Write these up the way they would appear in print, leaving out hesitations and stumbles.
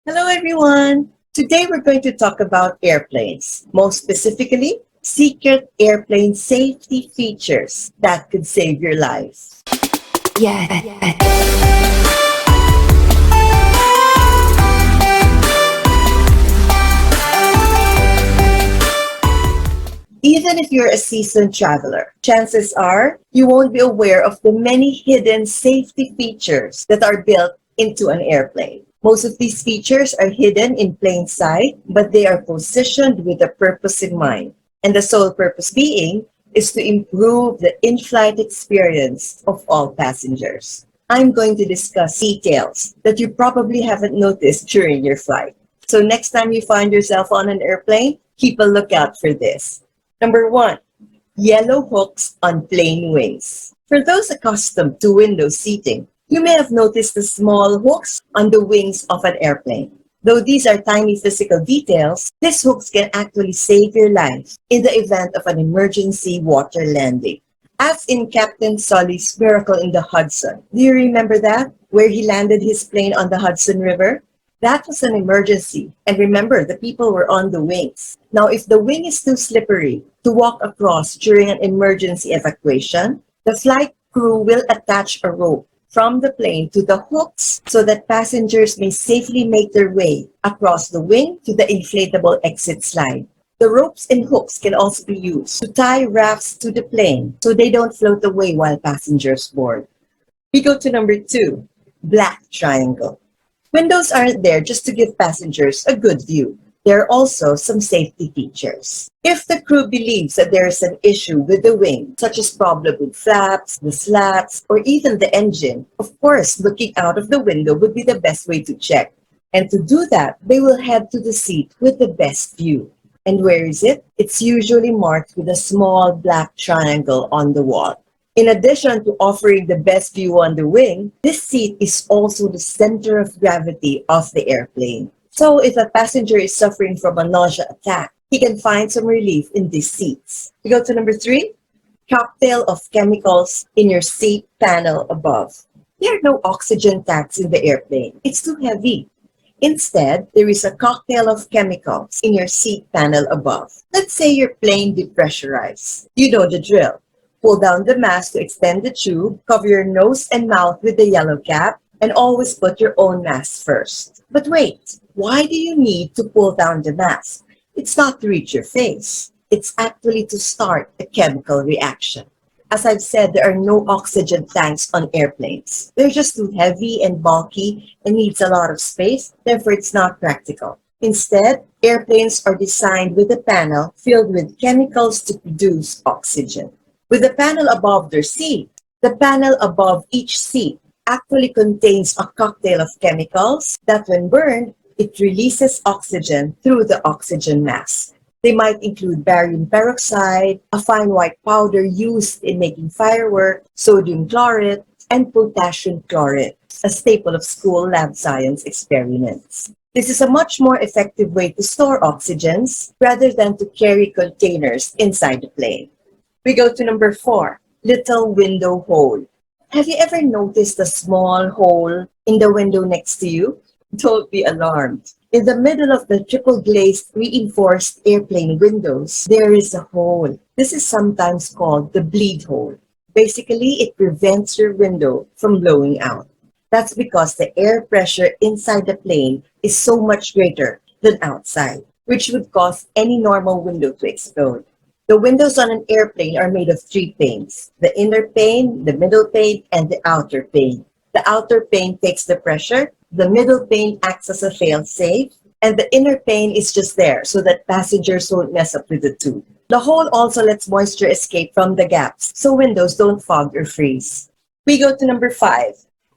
Hello, everyone. Today we're going to talk about airplanes, most specifically, secret airplane safety features that could save your life. Even if you're a seasoned traveler, chances are you won't be aware of the many hidden safety features that are built into an airplane. Most of these features are hidden in plain sight, but they are positioned with a purpose in mind. And the sole purpose being is to improve the in-flight experience of all passengers. I'm going to discuss details that you probably haven't noticed during your flight. So next time you find yourself on an airplane, keep a lookout for this. Number one, yellow hooks on plane wings. For those accustomed to window seating, you may have noticed the small hooks on the wings of an airplane. Though these are tiny physical details, these hooks can actually save your life in the event of an emergency water landing. As in Captain Sully's Miracle in the Hudson. Do you remember that? Where he landed his plane on the Hudson River? That was an emergency. And remember, the people were on the wings. Now, if the wing is too slippery to walk across during an emergency evacuation, the flight crew will attach a rope from the plane to the hooks so that passengers may safely make their way across the wing to the inflatable exit slide. The ropes and hooks can also be used to tie rafts to the plane so they don't float away while passengers board. We go to number two, black triangle. Windows aren't there just to give passengers a good view. There are also some safety features. If the crew believes that there is an issue with the wing, such as problem with flaps, the slats, or even the engine, of course, looking out of the window would be the best way to check. And to do that, they will head to the seat with the best view. And where is it? It's usually marked with a small black triangle on the wall. In addition to offering the best view on the wing, this seat is also the center of gravity of the airplane. So if a passenger is suffering from a nausea attack, he can find some relief in these seats. We go to number three, cocktail of chemicals in your seat panel above. There are no oxygen tanks in the airplane. It's too heavy. Instead, there is a cocktail of chemicals in your seat panel above. Let's say your plane depressurized. You know the drill. Pull down the mask to extend the tube, cover your nose and mouth with the yellow cap, and always put your own mask first. But wait, why do you need to pull down the mask? It's not to reach your face. It's actually to start a chemical reaction. As I've said, there are no oxygen tanks on airplanes. They're just too heavy and bulky and needs a lot of space, therefore it's not practical. Instead, airplanes are designed with a panel filled with chemicals to produce oxygen. With the panel above their seat, the panel above each seat actually contains a cocktail of chemicals that when burned, it releases oxygen through the oxygen mask. They might include barium peroxide, a fine white powder used in making firework, sodium chloride, and potassium chloride, a staple of school lab science experiments. This is a much more effective way to store oxygens rather than to carry containers inside the plane. We go to number four, little window hole. Have you ever noticed a small hole in the window next to you? Don't be alarmed. In the middle of the triple glazed reinforced airplane windows, there is a hole. This is sometimes called the bleed hole. Basically, it prevents your window from blowing out. That's because the air pressure inside the plane is so much greater than outside, which would cause any normal window to explode. The windows on an airplane are made of three panes: the inner pane, the middle pane, and the outer pane. The outer pane takes the pressure, the middle pane acts as a fail-safe, and the inner pane is just there so that passengers won't mess up with the tube. The hole also lets moisture escape from the gaps so windows don't fog or freeze. We go to number five,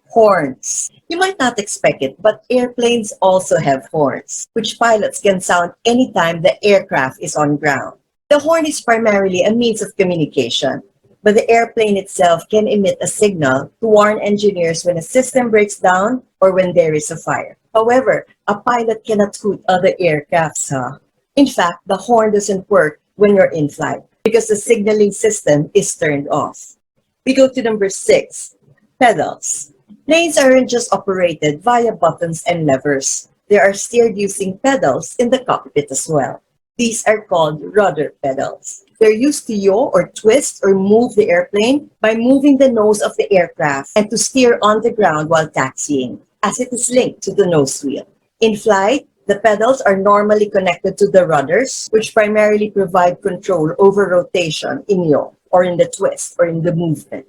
horns. You might not expect it, but airplanes also have horns, which pilots can sound anytime the aircraft is on ground. The horn is primarily a means of communication, but the airplane itself can emit a signal to warn engineers when a system breaks down or when there is a fire. However, a pilot cannot hoot other aircrafts, In fact, the horn doesn't work when you're in flight because the signaling system is turned off. We go to number six, pedals. Planes aren't just operated via buttons and levers. They are steered using pedals in the cockpit as well. These are called rudder pedals. They're used to yaw or twist or move the airplane by moving the nose of the aircraft and to steer on the ground while taxiing, as it is linked to the nose wheel. In flight, the pedals are normally connected to the rudders, which primarily provide control over rotation in yaw or in the twist or in the movement.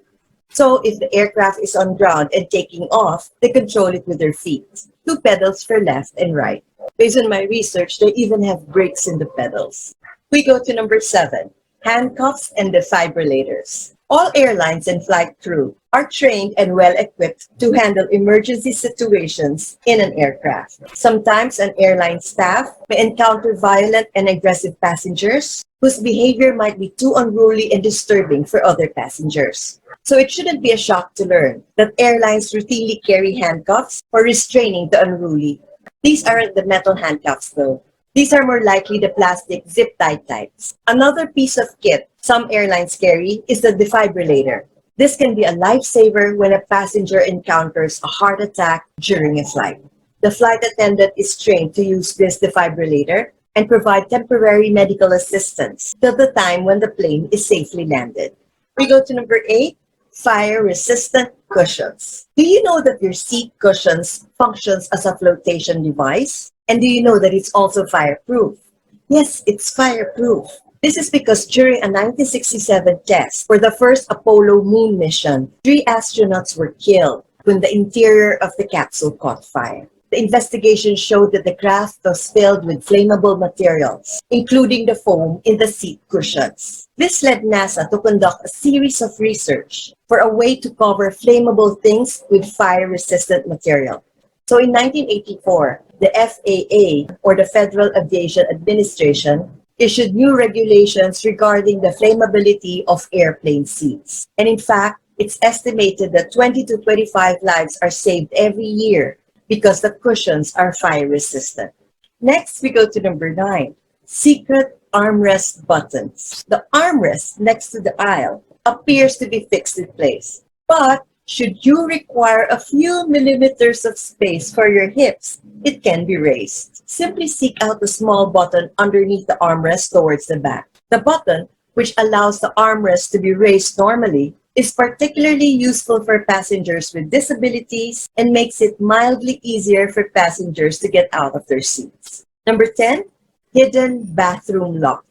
So if the aircraft is on ground and taking off, they control it with their feet. Two pedals for left and right. Based on my research, they even have brakes in the pedals. We go to number 7, handcuffs and defibrillators. All airlines and flight crew are trained and well equipped to handle emergency situations in an aircraft. Sometimes an airline staff may encounter violent and aggressive passengers whose behavior might be too unruly and disturbing for other passengers. So it shouldn't be a shock to learn that airlines routinely carry handcuffs for restraining the unruly. These aren't the metal handcuffs though. These are more likely the plastic zip-tie types. Another piece of kit some airlines carry is the defibrillator. This can be a lifesaver when a passenger encounters a heart attack during a flight. The flight attendant is trained to use this defibrillator and provide temporary medical assistance till the time when the plane is safely landed. We go to number 8, fire-resistant cushions. Do you know that your seat cushions functions as a flotation device? And do you know that it's also fireproof? Yes, it's fireproof. This is because during a 1967 test for the first Apollo moon mission, 3 astronauts were killed when the interior of the capsule caught fire. The investigation showed that the craft was filled with flammable materials, including the foam in the seat cushions. This led NASA to conduct a series of research for a way to cover flammable things with fire-resistant material. So in 1984, the FAA, or the Federal Aviation Administration, issued new regulations regarding the flammability of airplane seats. And in fact, it's estimated that 20 to 25 lives are saved every year because the cushions are fire resistant. Next, we go to number 9, secret armrest buttons. The armrest next to the aisle appears to be fixed in place, but should you require a few millimeters of space for your hips, it can be raised. Simply seek out the small button underneath the armrest towards the back. The button, which allows the armrest to be raised normally, is particularly useful for passengers with disabilities and makes it mildly easier for passengers to get out of their seats. Number 10, hidden bathroom lock.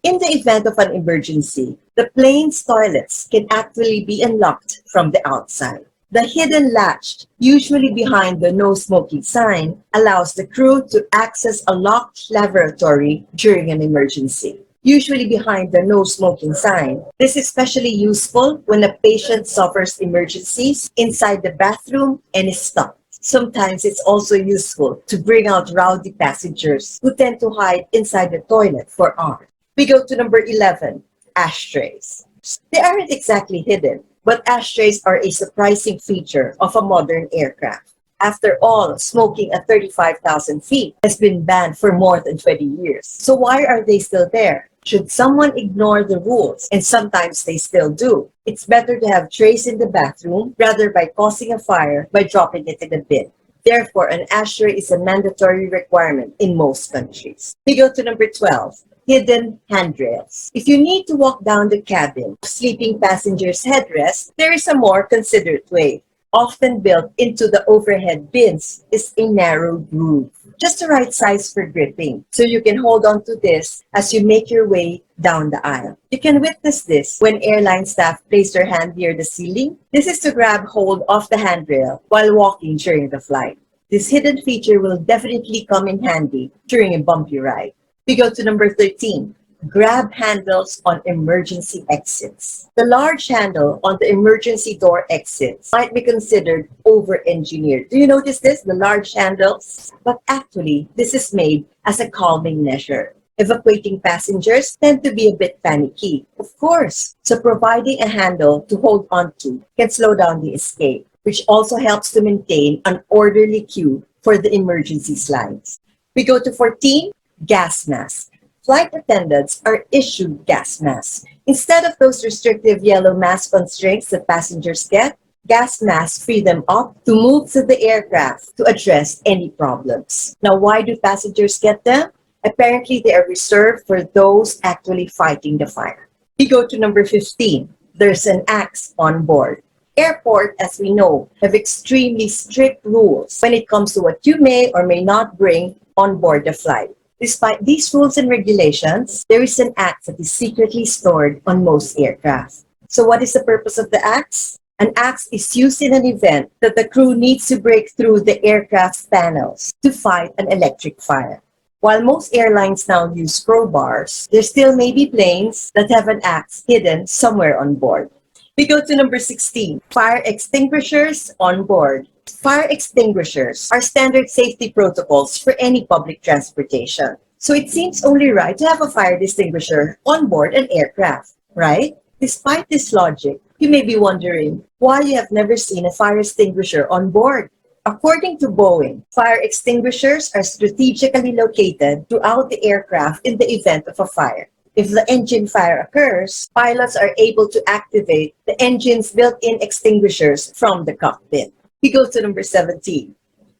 In the event of an emergency, the plane's toilets can actually be unlocked from the outside. The hidden latch, usually behind the no smoking sign, allows the crew to access a locked lavatory during an emergency. Usually behind the no smoking sign. This is especially useful when a patient suffers emergencies inside the bathroom and is stuck. Sometimes it's also useful to bring out rowdy passengers who tend to hide inside the toilet for hours. We go to number 11, ashtrays. They aren't exactly hidden, but ashtrays are a surprising feature of a modern aircraft. After all, smoking at 35,000 feet has been banned for more than 20 years. So why are they still there? Should someone ignore the rules, and sometimes they still do, it's better to have trays in the bathroom rather by causing a fire by dropping it in a bin. Therefore, an ashtray is a mandatory requirement in most countries. We go to number 12. Hidden handrails. If you need to walk down the cabin of sleeping passengers' headrest, there is a more considerate way. Often built into the overhead bins is a narrow groove, just the right size for gripping, so you can hold on to this as you make your way down the aisle. You can witness this when airline staff place their hand near the ceiling. This is to grab hold of the handrail while walking during the flight. This hidden feature will definitely come in handy during a bumpy ride. We go to number 13, grab handles on emergency exits. The large handle on the emergency door exits might be considered over-engineered. Do you notice this, the large handles? But actually, this is made as a calming measure. Evacuating passengers tend to be a bit panicky, of course. So providing a handle to hold onto can slow down the escape, which also helps to maintain an orderly queue for the emergency slides. We go to 14, gas mask. Flight attendants are issued gas masks. Instead of those restrictive yellow mask constraints that passengers get, Gas masks free them up to move to the aircraft to address any problems. Now, why do passengers get them? Apparently, they are reserved for those actually fighting the fire. We go to number 15. There's an axe on board. Airports, as we know, have extremely strict rules when it comes to what you may or may not bring on board the flight. Despite these rules and regulations, there is an axe that is secretly stored on most aircraft. So what is the purpose of the axe? An axe is used in an event that the crew needs to break through the aircraft's panels to fight an electric fire. While most airlines now use crowbars, there still may be planes that have an axe hidden somewhere on board. We go to number 16, fire extinguishers on board. Fire extinguishers are standard safety protocols for any public transportation. So it seems only right to have a fire extinguisher on board an aircraft, right? Despite this logic, you may be wondering why you have never seen a fire extinguisher on board. According to Boeing, fire extinguishers are strategically located throughout the aircraft in the event of a fire. If the engine fire occurs, pilots are able to activate the engine's built-in extinguishers from the cockpit. We go to number 17,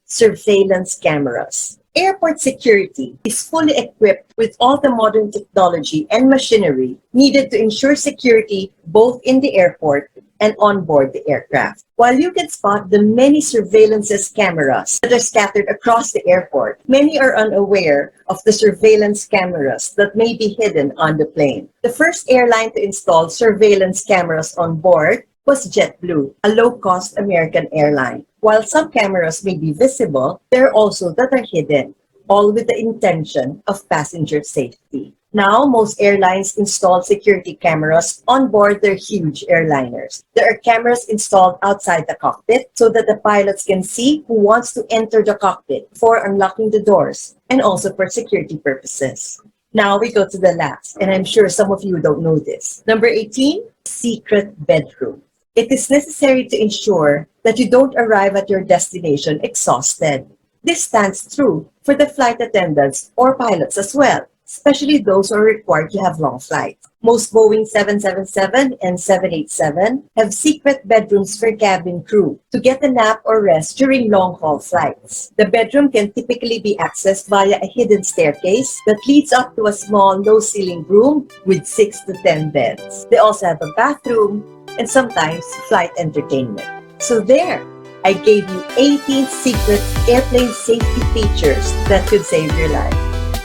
surveillance cameras. Airport security is fully equipped with all the modern technology and machinery needed to ensure security both in the airport and on board the aircraft. While you can spot the many surveillance cameras that are scattered across the airport, many are unaware of the surveillance cameras that may be hidden on the plane. The first airline to install surveillance cameras on board was JetBlue, a low-cost American airline. While some cameras may be visible, there are also that are hidden, all with the intention of passenger safety. Now, most airlines install security cameras on board their huge airliners. There are cameras installed outside the cockpit so that the pilots can see who wants to enter the cockpit before unlocking the doors, and also for security purposes. Now we go to the last, and I'm sure some of you don't know this. Number 18, secret bedroom. It is necessary to ensure that you don't arrive at your destination exhausted. This stands true for the flight attendants or pilots as well, especially those who are required to have long flights. Most Boeing 777 and 787 have secret bedrooms for cabin crew to get a nap or rest during long-haul flights. The bedroom can typically be accessed via a hidden staircase that leads up to a small, low-ceiling room with 6 to 10 beds. They also have a bathroom and sometimes flight entertainment. So there, I gave you 18 secret airplane safety features that could save your life.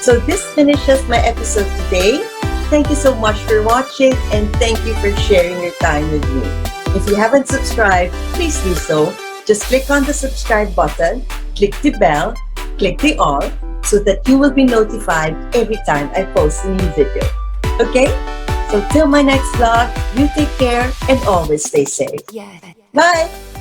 So this finishes my episode today. Thank you so much for watching and thank you for sharing your time with me. If you haven't subscribed, please do so. Just click on the subscribe button, click the bell, click the all so that you will be notified every time I post a new video. Okay? So till my next vlog, you take care and always stay safe. Bye!